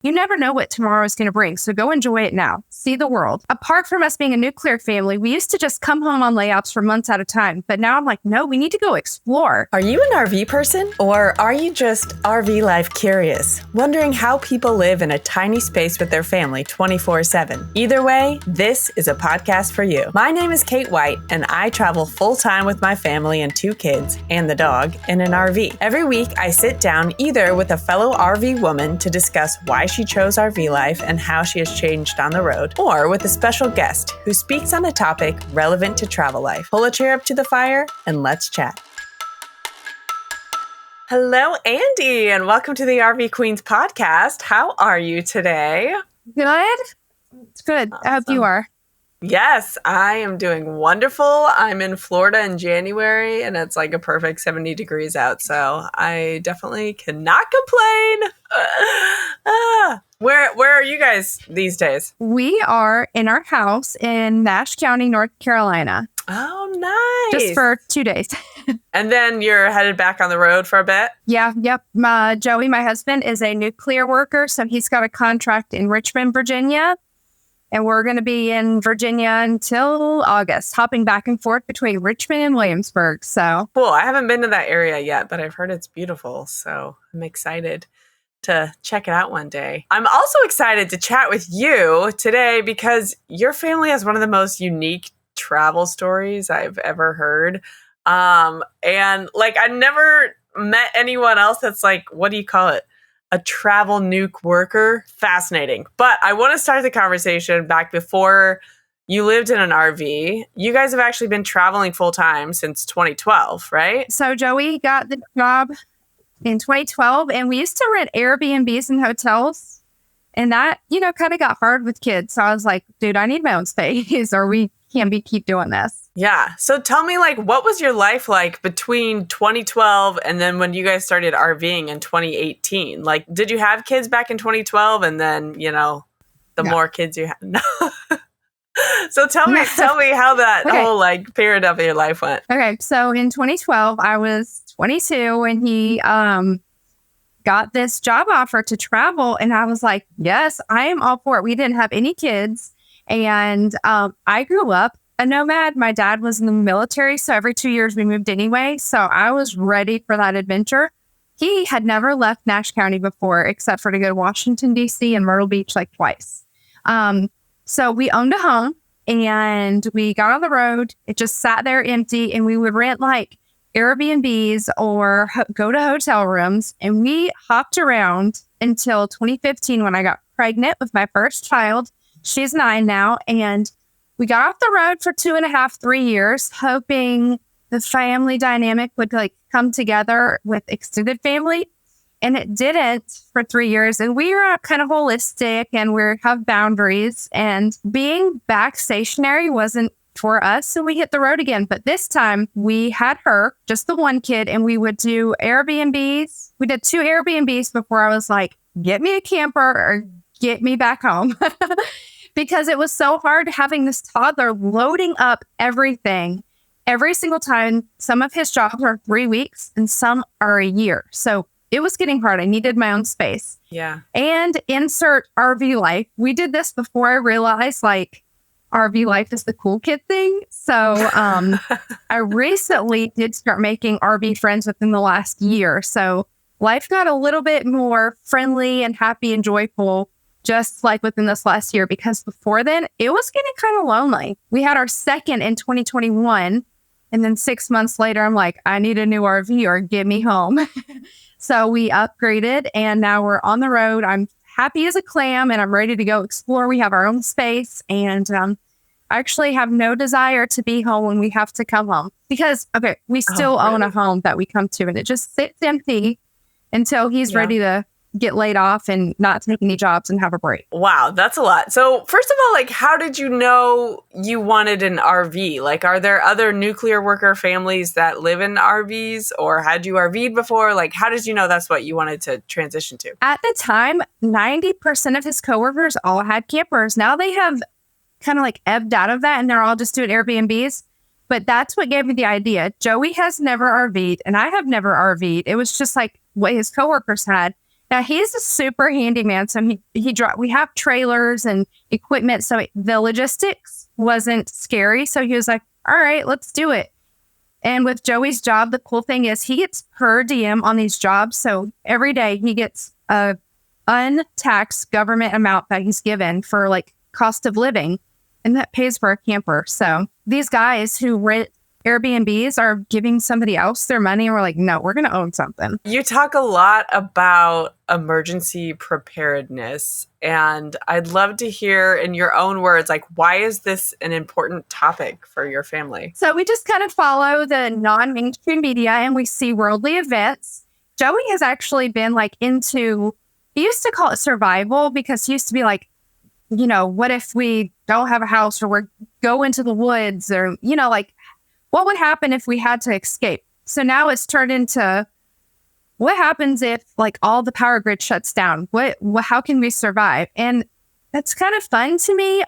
You never know what tomorrow is going to bring, so go enjoy it now. See the world. Apart from us being a nuclear family, we used to just come home on layouts for months at a time. But now I'm like, no, we need to go explore. Are you an RV person? Or are you just RV life curious, wondering how people live in a tiny space with their family 24/7? Either way, this is a podcast for you. My name is Kate White, and I travel full-time with my family and 2 kids and the dog in an RV. Every week, I sit down either with a fellow RV woman to discuss why she chose RV life and how she has changed on the road, or with a special guest who speaks on a topic relevant to travel life. Pull a chair up to the fire and let's chat. Hello, Andi, and welcome to the RV Queens podcast. How are you today? Good. It's good. Awesome. I hope you are. Yes, I am doing wonderful. I'm in Florida in January, and it's like a perfect 70 degrees out, so I definitely cannot complain. Where are you guys these days? We are in our house in Nash County, North Carolina. Oh, nice. Just for 2 days. And then you're headed back on the road for a bit? Yeah, yep. Joey, my husband, is a nuclear worker, so he's got a contract in Richmond, Virginia. And we're going to be in Virginia until August, hopping back and forth between Richmond and Williamsburg. So cool. I haven't been to that area yet, but I've heard it's beautiful. So I'm excited to check it out one day. I'm also excited to chat with you today because your family has one of the most unique travel stories I've ever heard. And like, I never met anyone else that's like, what do you call it? A travel nuke worker. Fascinating. But I want to start the conversation back before you lived in an RV. You guys have actually been traveling full time since 2012, right? So Joey got the job in 2012, and we used to rent AirBnBs and hotels. And that, kind of got hard with kids. So I was like, dude, I need my own space or we can't keep doing this. Yeah. So tell me, what was your life like between 2012 and then when you guys started RVing in 2018? Did you have kids back in 2012 and then, more kids you had? No. So tell me how that whole period of your life went. Okay. So in 2012, I was 22 and he got this job offer to travel. And I was like, yes, I am all for it. We didn't have any kids. And I grew up a nomad. My dad was in the military, so every 2 years we moved anyway. So I was ready for that adventure. He had never left Nash County before, except for to go to Washington, D.C. and Myrtle Beach twice. So we owned a home and we got on the road. It just sat there empty, and we would rent Airbnbs or go to hotel rooms. And we hopped around until 2015 when I got pregnant with my first child. She's 9 now, and we got off the road for 2.5, 3 years, hoping the family dynamic would come together with extended family. And it didn't for 3 years. And we are kind of holistic and we have boundaries. And being back stationary wasn't for us. So we hit the road again. But this time we had her, just the one kid, and we would do Airbnbs. We did 2 Airbnbs before I was like, get me a camper or get me back home. Because it was so hard having this toddler loading up everything every single time. Some of his jobs are 3 weeks and some are a year. So it was getting hard. I needed my own space. Yeah. And insert RV life. We did this before I realized RV life is the cool kid thing. So I recently did start making RV friends within the last year. So life got a little bit more friendly and happy and joyful just within this last year, because before then it was getting kind of lonely. We had our second in 2021. And then 6 months later, I'm like, I need a new RV or get me home. So we upgraded and now we're on the road. I'm happy as a clam and I'm ready to go explore. We have our own space, and I actually have no desire to be home when we have to come home because, we still own a home that we come to, and it just sits empty until he's ready to get laid off and not take any jobs and have a break. Wow, that's a lot. So first of all, how did you know you wanted an RV? Are there other nuclear worker families that live in RVs, or had you RV'd before? How did you know that's what you wanted to transition to? At the time, 90% of his coworkers all had campers. Now they have kind of ebbed out of that and they're all just doing Airbnbs. But that's what gave me the idea. Joey has never RV'd and I have never RV'd. It was just what his coworkers had. Now he's a super handyman. So we have trailers and equipment. So the logistics wasn't scary. So he was like, all right, let's do it. And with Joey's job, the cool thing is he gets per diem on these jobs. So every day he gets a untaxed government amount that he's given for like cost of living. And that pays for a camper. So these guys who rent Airbnbs are giving somebody else their money. And we're like, no, we're going to own something. You talk a lot about emergency preparedness. And I'd love to hear in your own words, like, why is this an important topic for your family? So we just kind of follow the non-mainstream media and we see worldly events. Joey has actually been like he used to call it survival because he used to be like, you know, what if we don't have a house or we go into the woods or, you know, like what would happen if we had to escape? So now it's turned into what happens if like all the power grid shuts down? How can we survive? And that's kind of fun to me.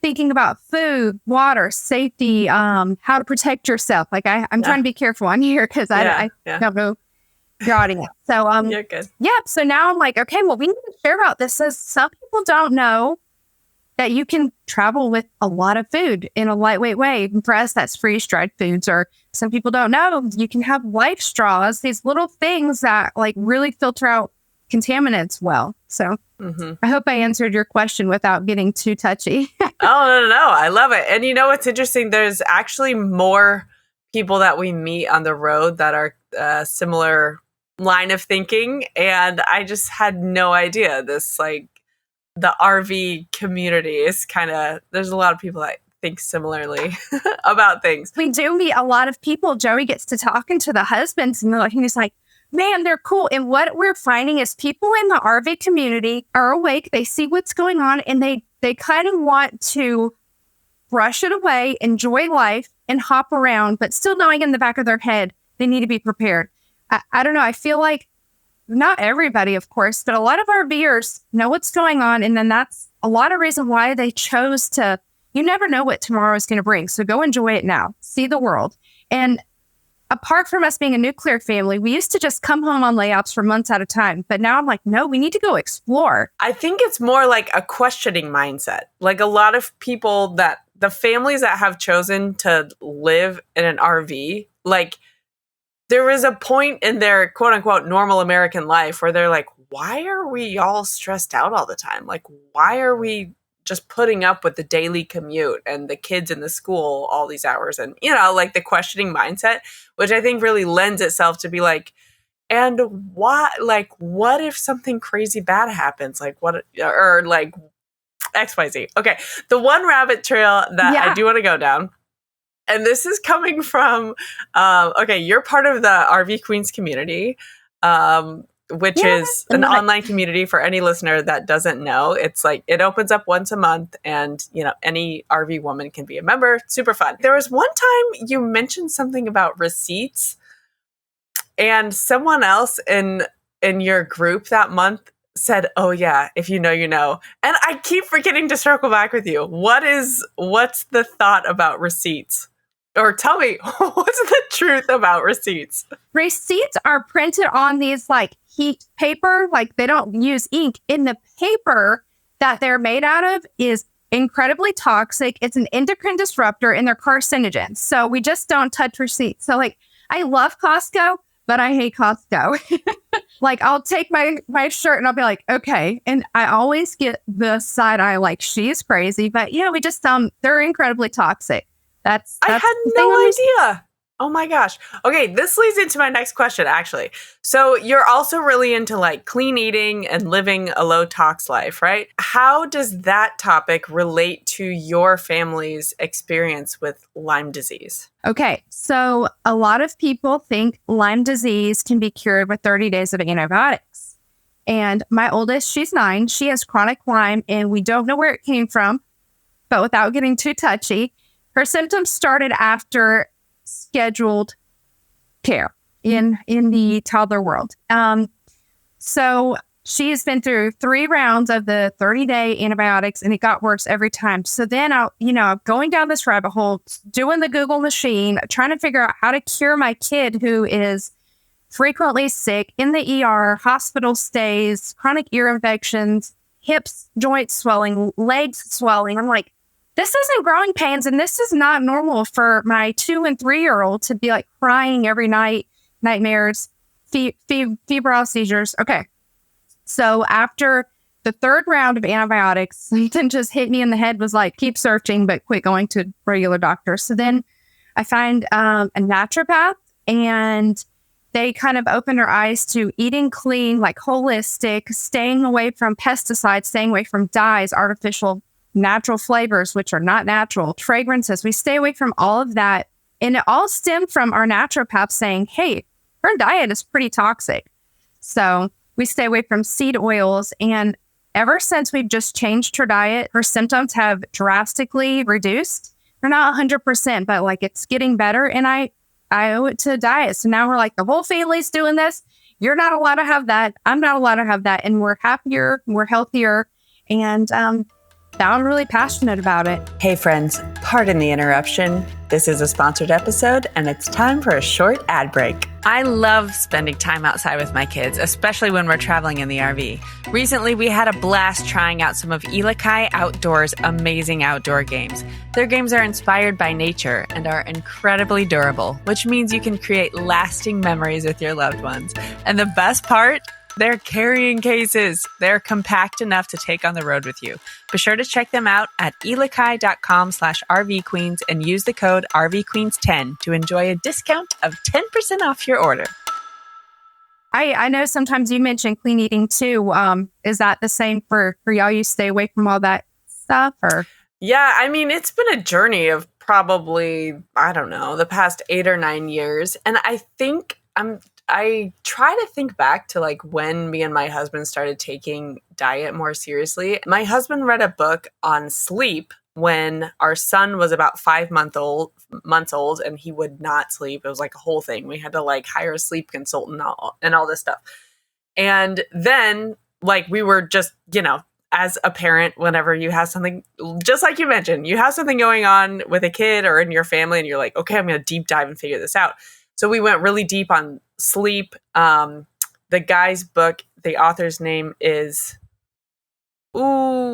Thinking about food, water, safety, how to protect yourself. Like I'm trying to be careful on here because I don't know your audience. So you're good. Yeah. So now I'm like, okay, well, we need to share about this. So some people don't know that you can travel with a lot of food in a lightweight way. And for us, that's freeze-dried foods. Or some people don't know you can have life straws, these little things that like really filter out contaminants well. So I hope I answered your question without getting too touchy. Oh, no. I love it. And you know what's interesting? There's actually more people that we meet on the road that are similar line of thinking. And I just had no idea this, like, the RV community is there's a lot of people that think similarly about things. We do meet a lot of people. Joey gets to talking to the husbands and he's like, man, they're cool. And what we're finding is people in the RV community are awake. They see what's going on and they kind of want to brush it away, enjoy life and hop around, but still knowing in the back of their head, they need to be prepared. I don't know. I feel like not everybody, of course, but a lot of RVers know what's going on. And then that's a lot of reason why they chose to, you never know what tomorrow is going to bring. So go enjoy it now, see the world. And apart from us being a nuclear family, we used to just come home on layouts for months at a time. But now I'm like, no, we need to go explore. I think it's more like a questioning mindset. Like a lot of people the families that have chosen to live in an RV, like there is a point in their quote unquote normal American life where they're like, why are we all stressed out all the time? Like, why are we just putting up with the daily commute and the kids in the school all these hours? And, you know, like the questioning mindset, which I think really lends itself to be like, and what if something crazy bad happens? Like what, or like XYZ. Okay. The one rabbit trail that I do want to go down, and this is coming from, you're part of the RV Queens community, which is an online community for any listener that doesn't know. It's like, it opens up once a month and, you know, any RV woman can be a member. Super fun. There was one time you mentioned something about receipts and someone else in your group that month said, oh yeah, if you know, you know. And I keep forgetting to circle back with you. What's the thought about receipts? Or tell me, what's the truth about receipts? Receipts are printed on these like heat paper, like they don't use ink. In the paper that they're made out of is incredibly toxic. It's an endocrine disruptor and they're carcinogens. So we just don't touch receipts. So like, I love Costco, but I hate Costco. Like I'll take my shirt and I'll be like, okay. And I always get the side eye like she's crazy, but yeah, we just, they're incredibly toxic. That's I had no idea. Oh my gosh. Okay, this leads into my next question, actually. So you're also really into like clean eating and living a low-tox life, right? How does that topic relate to your family's experience with Lyme disease? Okay, so a lot of people think Lyme disease can be cured with 30 days of antibiotics. And my oldest, she's 9. She has chronic Lyme, and we don't know where it came from, but without getting too touchy, her symptoms started after scheduled care in the toddler world. So she has been through 3 rounds of the 30-day antibiotics, and it got worse every time. So then, going down this rabbit hole, doing the Google machine, trying to figure out how to cure my kid who is frequently sick, in the ER, hospital stays, chronic ear infections, hips, joints swelling, legs swelling. I'm like, this isn't growing pains, and this is not normal for my 2 and 3-year-old to be like crying every night, nightmares, febrile seizures. Okay. So after the third round of antibiotics, something just hit me in the head, was like, keep searching, but quit going to regular doctors. So then I find a naturopath, and they kind of opened our eyes to eating clean, like holistic, staying away from pesticides, staying away from dyes, artificial, natural flavors, which are not natural, fragrances. We stay away from all of that. And it all stemmed from our naturopath saying, hey, her diet is pretty toxic. So we stay away from seed oils. And ever since we've just changed her diet, her symptoms have drastically reduced. They're not 100%, but like it's getting better. And I owe it to diet. So now we're like, the whole family's doing this. You're not allowed to have that. I'm not allowed to have that. And we're happier, we're healthier. And now I'm really passionate about it. Hey friends, pardon the interruption. This is a sponsored episode, and it's time for a short ad break. I love spending time outside with my kids, especially when we're traveling in the RV. Recently, we had a blast trying out some of Elikai Outdoors' amazing outdoor games. Their games are inspired by nature and are incredibly durable, which means you can create lasting memories with your loved ones. And the best part? They're carrying cases. They're compact enough to take on the road with you. Be sure to check them out at elikai.com/RVQueens and use the code RVQueens10 to enjoy a discount of 10% off your order. I know sometimes you mention clean eating too. Is that the same for y'all? You stay away from all that stuff, or? Yeah, I mean, it's been a journey of probably, I don't know, the past 8 or 9 years. And I think I try to think back to like when me and my husband started taking diet more seriously. My husband read a book on sleep when our son was about 5 months old, and he would not sleep. It was like a whole thing. We had to like hire a sleep consultant and all this stuff. And then like we were just, as a parent, whenever you have something, just like you mentioned, you have something going on with a kid or in your family, and you're like, okay, I'm going to deep dive and figure this out. So we went really deep on sleep. The guy's book, the author's name is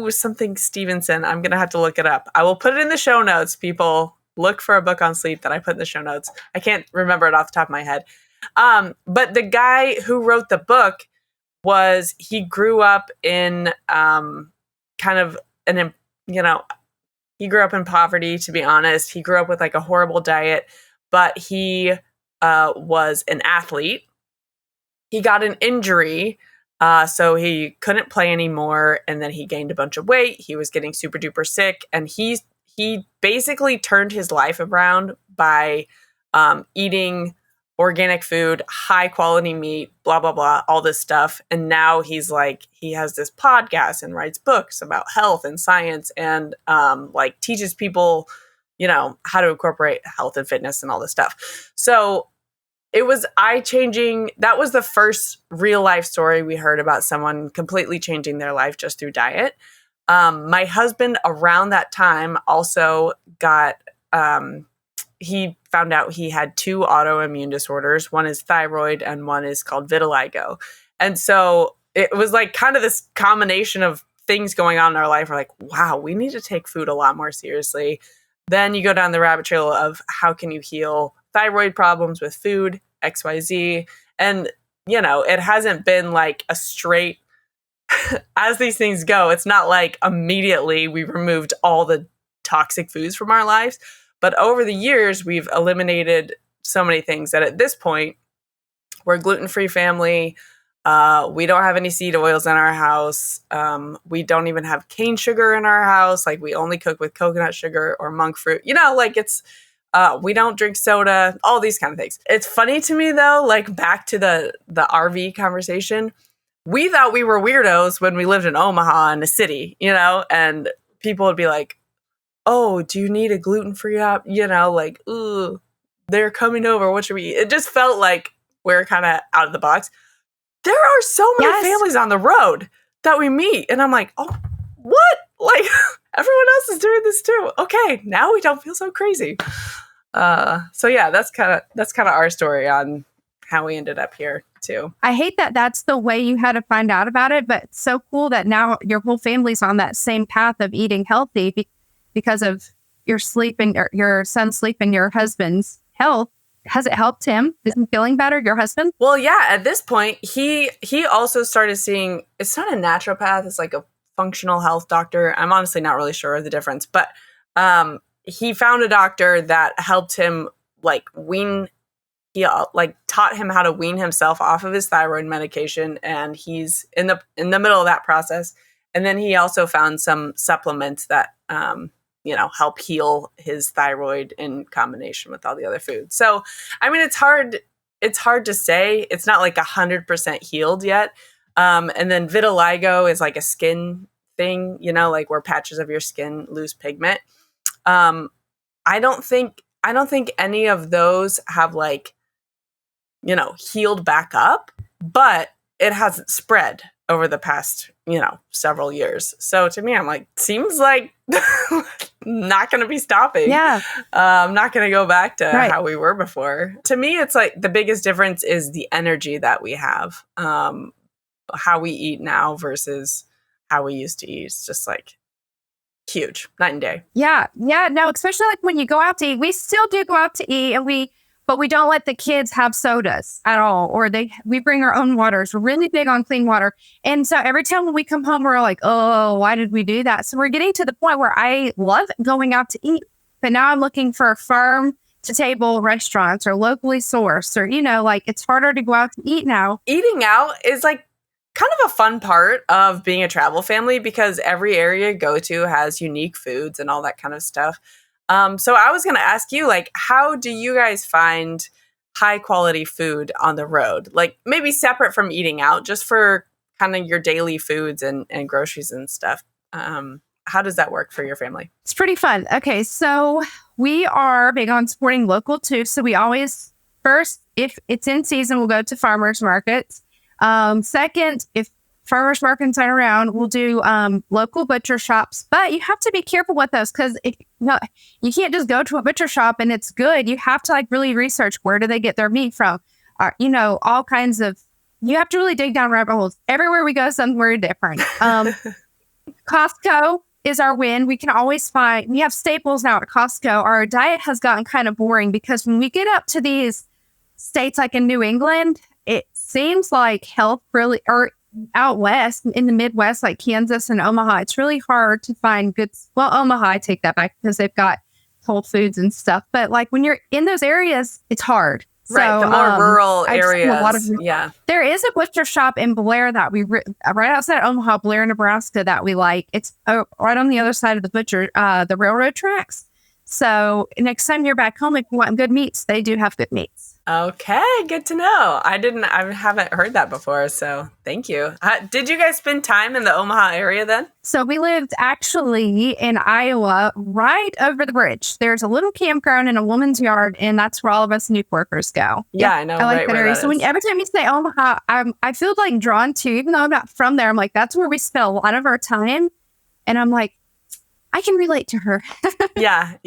something Stevenson. I'm going to have to look it up. I will put it in the show notes. People, look for a book on sleep that I put in the show notes. I can't remember it off the top of my head. But the guy who wrote the book he grew up in he grew up in poverty, to be honest. He grew up with like a horrible diet, but he was an athlete. He got an injury, so he couldn't play anymore, and then he gained a bunch of weight. He was getting super duper sick, and he basically turned his life around by eating organic food, high quality meat, blah, blah, blah, all this stuff. And now he has this podcast and writes books about health and science, and teaches people how to incorporate health and fitness and all this stuff. So it was eye-changing. That was the first real life story we heard about someone completely changing their life just through diet. My husband around that time also got, he found out he had 2 autoimmune disorders. One is thyroid and one is called vitiligo. And so it was like kind of this combination of things going on in our life. We're like, wow, we need to take food a lot more seriously. Then you go down the rabbit trail of how can you heal thyroid problems with food, XYZ. And, it hasn't been like a straight, as these things go, it's not like immediately we removed all the toxic foods from our lives. But over the years, we've eliminated so many things that at this point, we're a gluten-free family. We don't have any seed oils in our house. We don't even have cane sugar in our house. Like we only cook with coconut sugar or monk fruit. We don't drink soda, all these kind of things. It's funny to me though, like back to the RV conversation. We thought we were weirdos when we lived in Omaha in a city, and people would be like, oh, do you need a gluten-free app? Ooh, they're coming over. What should we eat? It just felt like we're kind of out of the box. There are so many families on the road that we meet. And I'm like, oh, what? Like everyone else is doing this too. Okay, now we don't feel so crazy. So yeah, that's kind of our story on how we ended up here too. I hate that that's the way you had to find out about it, but it's so cool that now your whole family's on that same path of eating healthy because of your sleep and your son's sleep and your husband's health. Has it helped him? Is he feeling better, your husband? Well, yeah, at this point, he also started seeing, it's not a naturopath, it's like a functional health doctor. I'm honestly not really sure of the difference, but he found a doctor that helped him like taught him how to wean himself off of his thyroid medication, and he's in the middle of that process. And then he also found some supplements that help heal his thyroid in combination with all the other foods. So, I mean, it's hard to say. It's not like 100% healed yet. And then vitiligo is like a skin thing, like where patches of your skin lose pigment. I don't think any of those have like, healed back up, but it hasn't spread over the past, several years. So to me, I'm like, seems like not going to be stopping. Yeah. I'm not going to go back to how we were before. To me, it's like the biggest difference is the energy that we have, how we eat now versus how we used to eat. It's just like huge, night and day. Yeah. Yeah. No, especially like when you go out to eat, we still do go out to eat but we don't let the kids have sodas at all, or we bring our own waters. We're really big on clean water. And so every time when we come home, we're like, oh, why did we do that? So we're getting to the point where I love going out to eat, but now I'm looking for farm to table restaurants or locally sourced, or, like it's harder to go out to eat now. Eating out is like kind of a fun part of being a travel family because every area you go to has unique foods and all that kind of stuff. So I was going to ask you, like, how do you guys find high quality food on the road? Like maybe separate from eating out, just for kind of your daily foods and groceries and stuff. How does that work for your family? It's pretty fun. Okay, so we are big on supporting local too. So we always, first, if it's in season, we'll go to farmers markets. Second, if farmers markets aren't around, we'll do local butcher shops. But you have to be careful with those because you can't just go to a butcher shop and it's good. You have to like really research where do they get their meat from. All kinds of. You have to really dig down rabbit holes. Everywhere we go, somewhere different. Costco is our win. We can always find. We have staples now at Costco. Our diet has gotten kind of boring because when we get up to these states like in New England, it seems like health really or out west in the Midwest, like Kansas and Omaha, it's really hard to find good. Well, Omaha, I take that back because they've got Whole Foods and stuff. But like when you're in those areas, it's hard. Right, so, the more rural areas. Yeah, there is a butcher shop in Blair that we right outside Omaha, Blair, Nebraska, that we like. It's right on the other side of the railroad tracks. So next time you're back home, if you want good meats, they do have good meats. Okay, good to know. I haven't heard that before, so thank you. Did you guys spend time in the Omaha area then? So we lived actually in Iowa, right over the bridge. There's a little campground in a woman's yard, and that's where all of us nuke workers go. Yeah, I know. I like that area. So every time you say Omaha, I feel like drawn to, even though I'm not from there, I'm like, that's where we spend a lot of our time. And I'm like, I can relate to her. Yeah.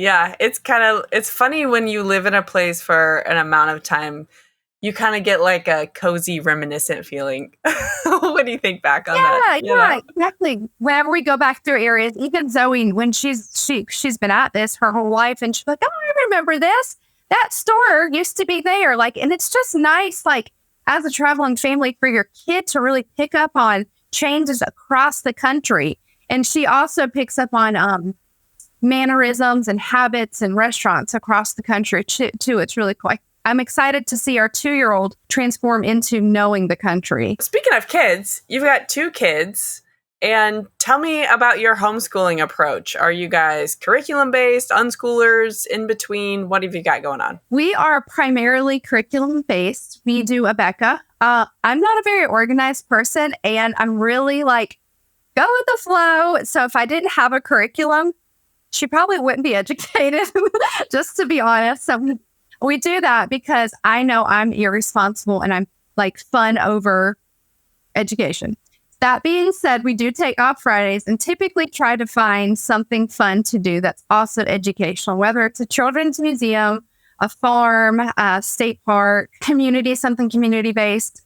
It's funny when you live in a place for an amount of time, you kind of get like a cozy, reminiscent feeling. What do you think back on that? Yeah, exactly. Whenever we go back through areas, even Zoe, when she's been at this her whole life, and she's like, oh, I remember this. That store used to be there. Like, and it's just nice, like, as a traveling family, for your kid to really pick up on changes across the country. And she also picks up on mannerisms and habits and restaurants across the country, too. It's really cool. I'm excited to see our 2-year-old transform into knowing the country. Speaking of kids, you've got 2 kids. And tell me about your homeschooling approach. Are you guys curriculum-based, unschoolers, in between? What have you got going on? We are primarily curriculum-based. We do Abeka. I'm not a very organized person, and I'm really like, go with the flow. So if I didn't have a curriculum, she probably wouldn't be educated, just to be honest. So we do that because I know I'm irresponsible and I'm like fun over education. That being said, we do take off Fridays and typically try to find something fun to do that's also educational, whether it's a children's museum, a farm, a state park, community, something community based,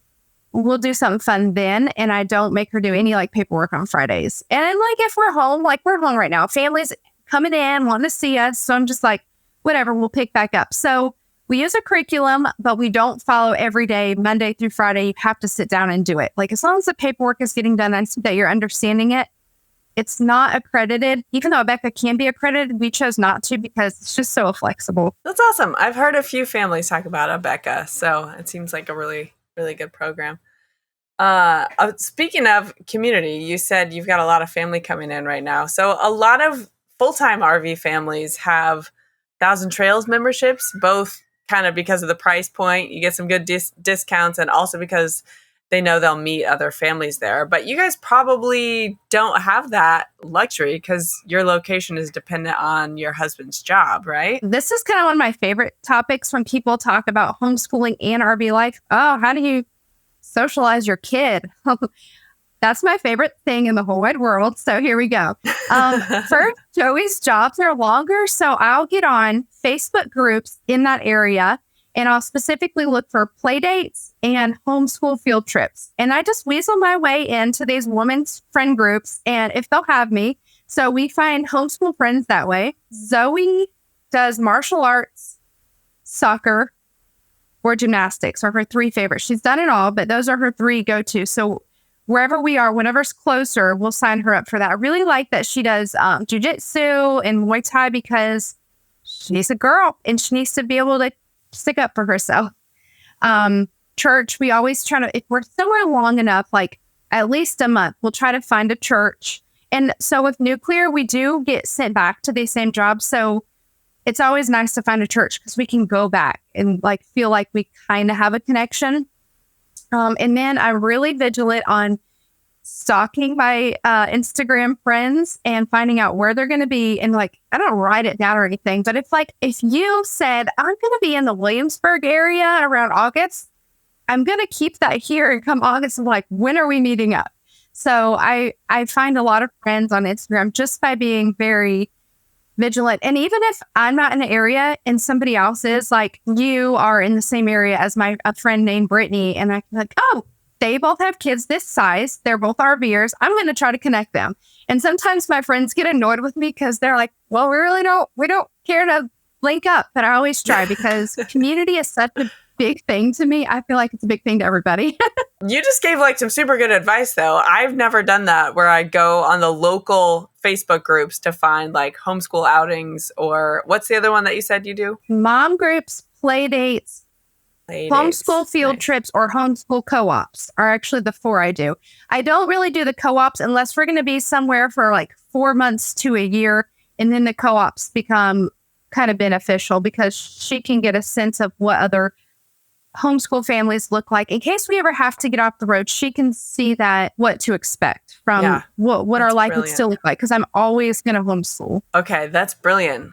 we'll do something fun then. And I don't make her do any like paperwork on Fridays. And like if we're home, like we're home right now, families coming in, wanting to see us. So I'm just like, whatever, we'll pick back up. So we use a curriculum, but we don't follow every day, Monday through Friday. You have to sit down and do it. Like as long as the paperwork is getting done and that you're understanding it, it's not accredited. Even though Abeka can be accredited, we chose not to because it's just so flexible. That's awesome. I've heard a few families talk about Abeka, so it seems like a really, really good program. Speaking of community, you said you've got a lot of family coming in right now. So a lot of full-time RV families have Thousand Trails memberships, both kind of because of the price point. You get some good discounts, and also because they know they'll meet other families there. But you guys probably don't have that luxury because your location is dependent on your husband's job, right? This is kind of one of my favorite topics when people talk about homeschooling and RV life. Oh, how do you socialize your kid? That's my favorite thing in the whole wide world. So here we go. First, Joey's jobs are longer. So I'll get on Facebook groups in that area and I'll specifically look for play dates and homeschool field trips. And I just weasel my way into these women's friend groups and if they'll have me. So we find homeschool friends that way. Zoe does martial arts, soccer, or gymnastics are her three favorites. She's done it all, but those are her three go-to. So wherever we are, whenever's closer, we'll sign her up for that. I really like that she does jujitsu and Muay Thai because she's a girl and she needs to be able to stick up for herself. Church, we always try to, if we're somewhere long enough, like at least a month, we'll try to find a church. And so with Nuclear, we do get sent back to the same job. So it's always nice to find a church because we can go back and like feel like we kind of have a connection. And then I'm really vigilant on stalking my Instagram friends and finding out where they're going to be. And like, I don't write it down or anything, but if you said, I'm going to be in the Williamsburg area around August, I'm going to keep that here and come August. I'm like, when are we meeting up? So I find a lot of friends on Instagram just by being very vigilant. And even if I'm not in the area and somebody else is, like you are in the same area as a friend named Brittany, and I'm like, oh, they both have kids this size. They're both RVers. I'm going to try to connect them. And sometimes my friends get annoyed with me because they're like, well, we don't care to link up. But I always try because community is such a big thing to me. I feel like it's a big thing to everybody. You just gave like some super good advice though. I've never done that where I go on the local Facebook groups to find like homeschool outings, or what's the other one that you said you do? Mom groups, play dates, homeschool field trips, or homeschool co-ops are actually the four I do. I don't really do the co-ops unless we're going to be somewhere for like 4 months to a year. And then the co-ops become kind of beneficial because she can get a sense of what other homeschool families look like. In case we ever have to get off the road, she can see what to expect from what our life would still look like, because I'm always going to homeschool. Okay, that's brilliant.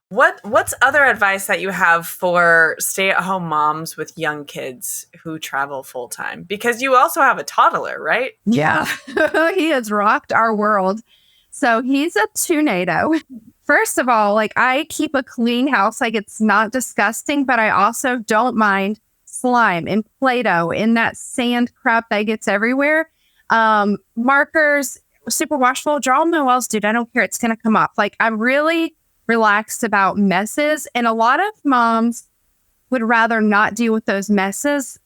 What's other advice that you have for stay-at-home moms with young kids who travel full-time? Because you also have a toddler, right? Yeah. He has rocked our world. So he's a tornado. First of all, like I keep a clean house. Like it's not disgusting, but I also don't mind slime and Play-Doh and that sand crap that gets everywhere. Markers, super washable, draw on my walls, dude. I don't care. It's going to come off. Like I'm really relaxed about messes. And a lot of moms would rather not deal with those messes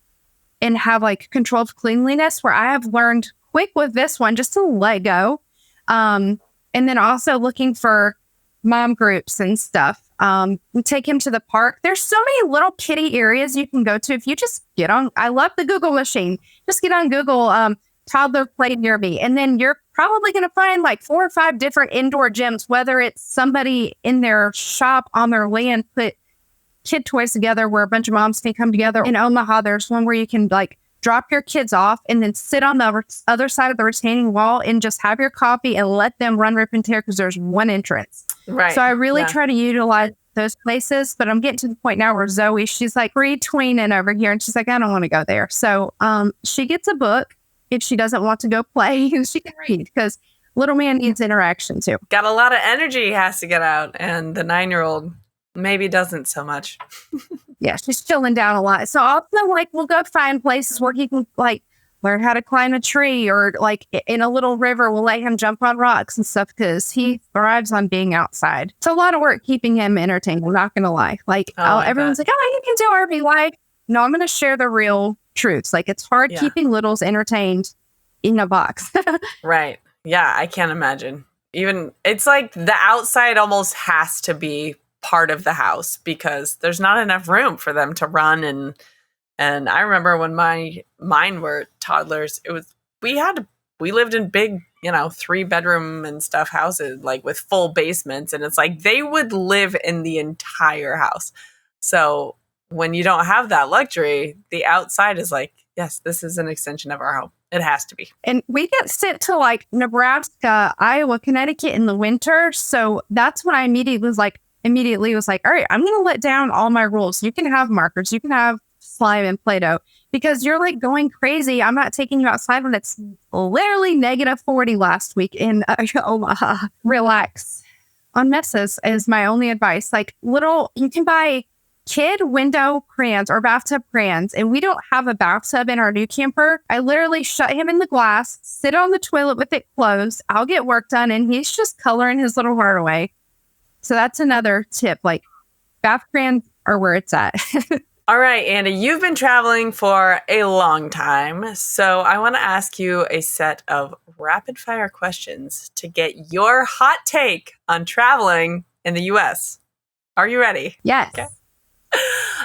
and have like controlled cleanliness, where I have learned quick with this one just to let go. And then also looking for mom groups and stuff. We take him to the park. There's so many little kitty areas you can go to. If you just get on, I love the Google machine. Just get on Google, toddler play near me. And then you're probably going to find like 4 or 5 different indoor gyms, whether it's somebody in their shop on their land, put kid toys together where a bunch of moms can come together. In Omaha, there's one where you can like drop your kids off and then sit on the other side of the retaining wall and just have your coffee and let them run, rip, and tear because there's one entrance. Right. So I really try to utilize those places, but I'm getting to the point now where Zoe, she's like pre-tweening over here and she's like, I don't want to go there. So she gets a book if she doesn't want to go play, and she can read because little man needs interaction too. Got a lot of energy he has to get out, and the 9-year-old maybe doesn't so much. Yeah, she's chilling down a lot. So often, like, we'll go find places where he can, like, learn how to climb a tree, or, like, in a little river, we'll let him jump on rocks and stuff because he thrives on being outside. It's a lot of work keeping him entertained. I'm not going to lie. Like, everyone's like, oh, you can do RV life. No, I'm going to share the real truths. Like, it's hard keeping littles entertained in a box. Right. Yeah, I can't imagine. Even, it's like the outside almost has to be part of the house because there's not enough room for them to run. And I remember when mine were toddlers, we lived in big, 3-bedroom and stuff houses, like with full basements. And it's like they would live in the entire house. So when you don't have that luxury, the outside is like, yes, this is an extension of our home. It has to be. And we get sent to like Nebraska, Iowa, Connecticut in the winter. So that's when I immediately was like, all right, I'm going to let down all my rules. You can have markers. You can have slime and Play-Doh because you're like going crazy. I'm not taking you outside when it's literally -40 last week in Omaha. Relax on messes is my only advice. Like you can buy kid window crayons or bathtub crayons, and we don't have a bathtub in our new camper. I literally shut him in the glass, sit on the toilet with it closed. I'll get work done, and he's just coloring his little heart away. So that's another tip. Like bath crayons are where it's at. All right, Andi, you've been traveling for a long time. So I want to ask you a set of rapid fire questions to get your hot take on traveling in the U.S. Are you ready? Yes. Okay.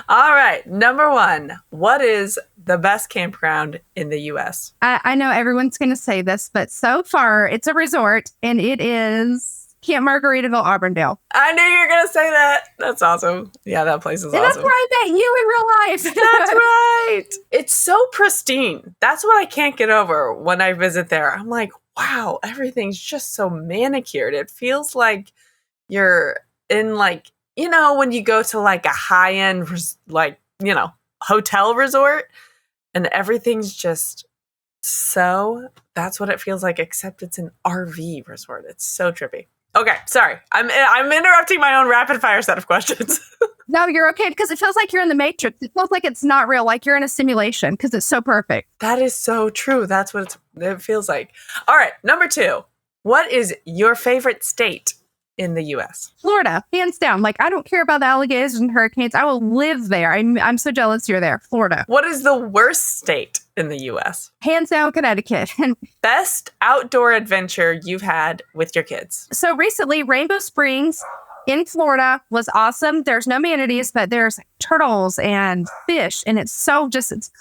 All right. Number 1, what is the best campground in the U.S.? I know everyone's going to say this, but so far it's a resort, and it is Camp Margaritaville, Auburndale. I knew you were going to say that. That's awesome. Yeah, that place is awesome. That's where I met you in real life. That's right. It's so pristine. That's what I can't get over when I visit there. I'm like, wow, everything's just so manicured. It feels like you're in like, when you go to like a high-end, hotel resort and everything's just that's what it feels like, except it's an RV resort. It's so trippy. Okay, sorry. I'm interrupting my own rapid fire set of questions. No, you're okay because it feels like you're in the Matrix. It feels like it's not real, like you're in a simulation because it's so perfect. That is so true. That's what it feels like. All right, number 2. What is your favorite state in the U.S.? Florida, hands down. Like, I don't care about the alligators and hurricanes. I will live there. I'm so jealous you're there. Florida. What is the worst state in the U.S.? Hands down, Connecticut. Best outdoor adventure you've had with your kids? So recently, Rainbow Springs in Florida was awesome. There's no manatees, but there's turtles and fish, and it's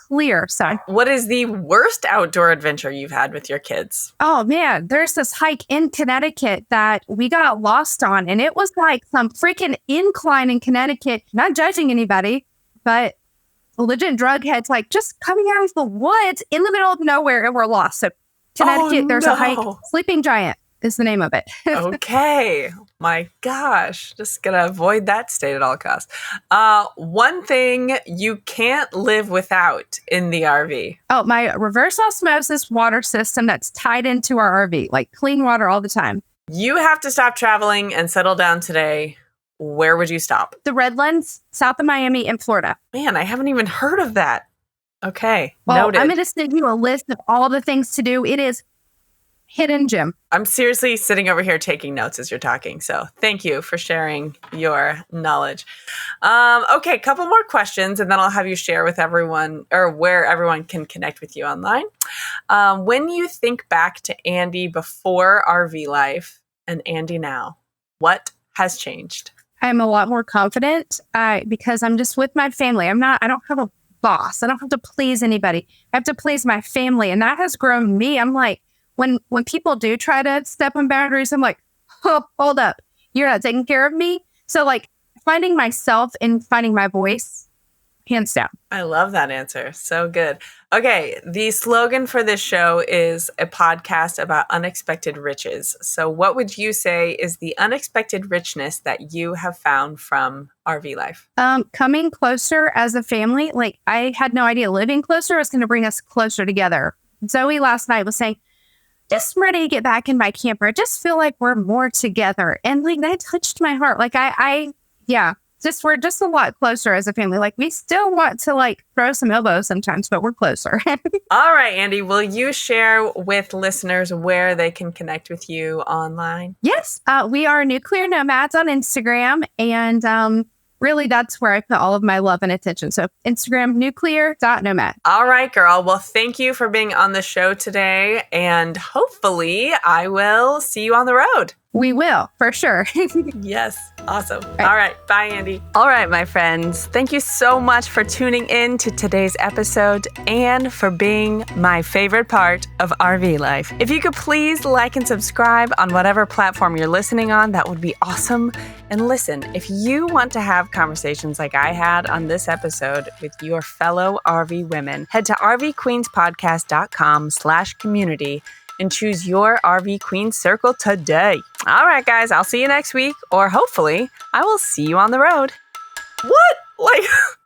clear. So, what is the worst outdoor adventure you've had with your kids? Oh man, there's this hike in Connecticut that we got lost on, and it was like some freaking incline in Connecticut. Not judging anybody, but legit drug heads like just coming out of the woods in the middle of nowhere, and we're lost. So Connecticut, there's a hike. Sleeping Giant is the name of it. Okay. My gosh. Just gonna avoid that state at all costs. One thing you can't live without in the RV. Oh, my reverse osmosis water system that's tied into our RV. Like clean water all the time. You have to stop traveling and settle down today. Where would you stop? The Redlands, south of Miami, in Florida. Man, I haven't even heard of that. Okay. Well, noted. I'm going to send you a list of all the things to do. It is hidden gem. I'm seriously sitting over here taking notes as you're talking. So thank you for sharing your knowledge. Okay, a couple more questions, and then I'll have you share with everyone or where everyone can connect with you online. When you think back to Andi before RV life and Andi now, what has changed? I'm a lot more confident because I'm just with my family. I don't have a boss. I don't have to please anybody. I have to please my family. And that has grown me. I'm like, when people do try to step on boundaries, I'm like, oh, hold up. You're not taking care of me. So like finding myself and finding my voice, hands down. I love that answer. So good. Okay. The slogan for this show is a podcast about unexpected riches. So what would you say is the unexpected richness that you have found from RV life? Coming closer as a family. Like I had no idea living closer was going to bring us closer together. Zoe last night was saying, just ready to get back in my camper. I just feel like we're more together. And like that touched my heart. Like we're just a lot closer as a family. Like we still want to like throw some elbows sometimes, but we're closer. All right, Andi, will you share with listeners where they can connect with you online? Yes, we are Nuclear Nomads on Instagram, and really that's where I put all of my love and attention. So Instagram, nuclear.nomad. All right, girl. Well, thank you for being on the show today, and hopefully I will see you on the road. We will, for sure. Yes. Awesome. All right. Bye, Andi. All right, my friends. Thank you so much for tuning in to today's episode and for being my favorite part of RV life. If you could please like and subscribe on whatever platform you're listening on, that would be awesome. And listen, if you want to have conversations like I had on this episode with your fellow RV women, head to rvqueenspodcast.com/community and choose your RV Queen Circle today. All right, guys, I'll see you next week, or hopefully I will see you on the road. What? Like...